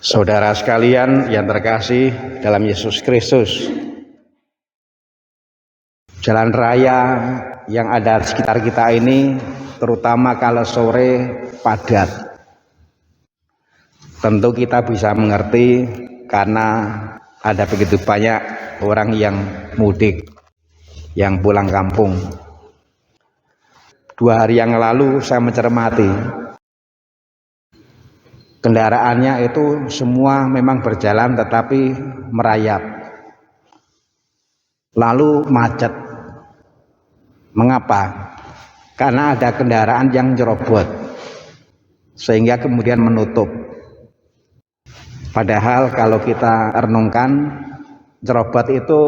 Saudara sekalian yang terkasih dalam Yesus Kristus, jalan raya yang ada di sekitar kita ini, terutama kalau sore, padat. Tentu kita bisa mengerti karena ada begitu banyak orang yang mudik, yang pulang kampung. 2 hari yang lalu saya mencermati, kendaraannya itu semua memang berjalan tetapi merayap, lalu macet. Mengapa? Karena ada kendaraan yang nyerobot sehingga kemudian menutup. Padahal kalau kita renungkan, nyerobot itu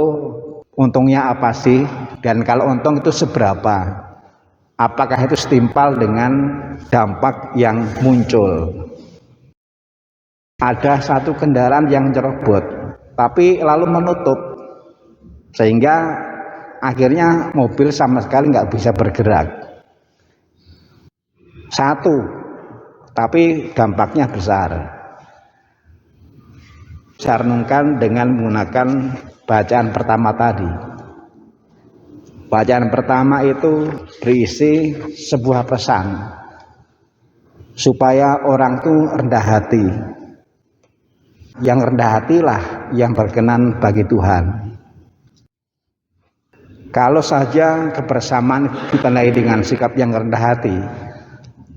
untungnya apa sih? Dan kalau untung itu seberapa? Apakah itu setimpal dengan dampak yang muncul? Ada satu kendaraan yang nyerobot tapi lalu menutup sehingga akhirnya mobil sama sekali nggak bisa bergerak. Satu, tapi dampaknya besar. Saya renungkan dengan menggunakan bacaan pertama tadi. Bacaan pertama itu berisi sebuah pesan supaya orang itu rendah hati. Yang rendah hatilah yang berkenan bagi Tuhan. Kalau saja kebersamaan ditandai dengan sikap yang rendah hati,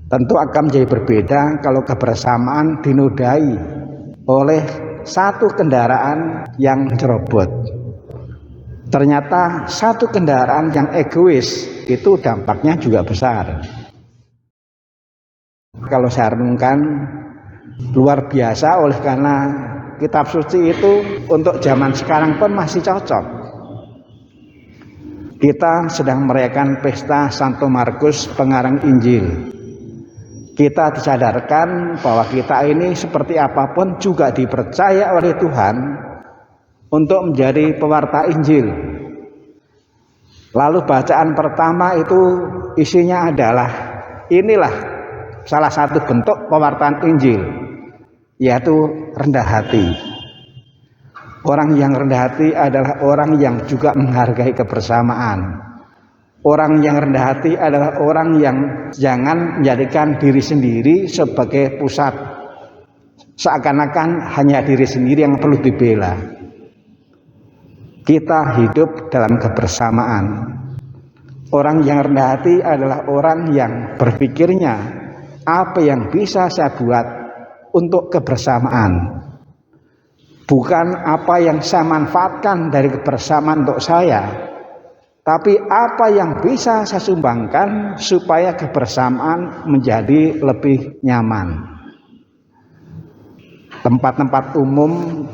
tentu akan menjadi berbeda kalau kebersamaan dinodai oleh satu kendaraan yang nyerobot. Ternyata satu kendaraan yang egois itu dampaknya juga besar. Kalau saya renungkan, luar biasa oleh karena kitab suci itu untuk zaman sekarang pun masih cocok. Kita sedang merayakan pesta Santo Markus pengarang Injil. Kita disadarkan bahwa kita ini seperti apapun juga dipercaya oleh Tuhan untuk menjadi pewarta Injil. Lalu bacaan pertama itu isinya adalah, inilah salah satu bentuk pewartaan Injil, yaitu rendah hati. Orang yang rendah hati adalah orang yang juga menghargai kebersamaan. Orang yang rendah hati adalah orang yang jangan menjadikan diri sendiri sebagai pusat, seakan-akan hanya diri sendiri yang perlu dibela. Kita hidup dalam kebersamaan. Orang yang rendah hati adalah orang yang berpikirnya, apa yang bisa saya buat untuk kebersamaan, bukan apa yang saya manfaatkan dari kebersamaan untuk saya, tapi apa yang bisa saya sumbangkan supaya kebersamaan menjadi lebih nyaman. Tempat-tempat umum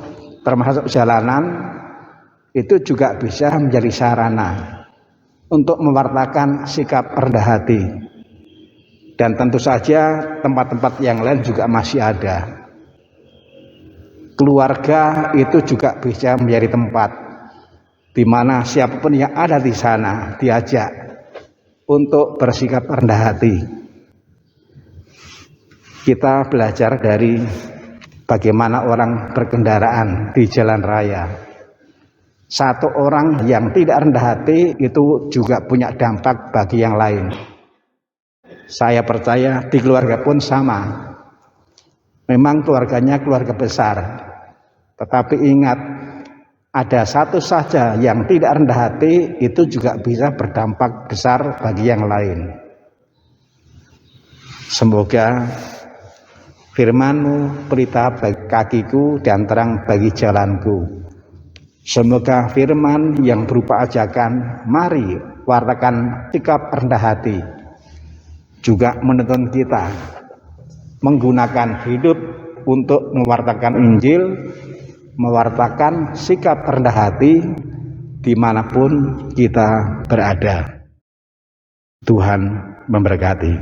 termasuk jalanan itu juga bisa menjadi sarana untuk mewartakan sikap rendah hati. Dan tentu saja tempat-tempat yang lain juga masih ada. Keluarga itu juga bisa menjadi tempat di mana siapapun yang ada di sana diajak untuk bersikap rendah hati. Kita belajar dari bagaimana orang berkendaraan di jalan raya. Satu orang yang tidak rendah hati itu juga punya dampak bagi yang lain. Saya percaya di keluarga pun sama. Memang keluarganya keluarga besar, tetapi ingat, ada satu saja yang tidak rendah hati itu juga bisa berdampak besar bagi yang lain. Semoga firman-Mu pelita bagi kakiku dan terang bagi jalanku. Semoga firman yang berupa ajakan, mari wartakan sikap rendah hati, juga menuntun kita menggunakan hidup untuk mewartakan Injil, mewartakan sikap rendah hati dimanapun kita berada. Tuhan memberkati.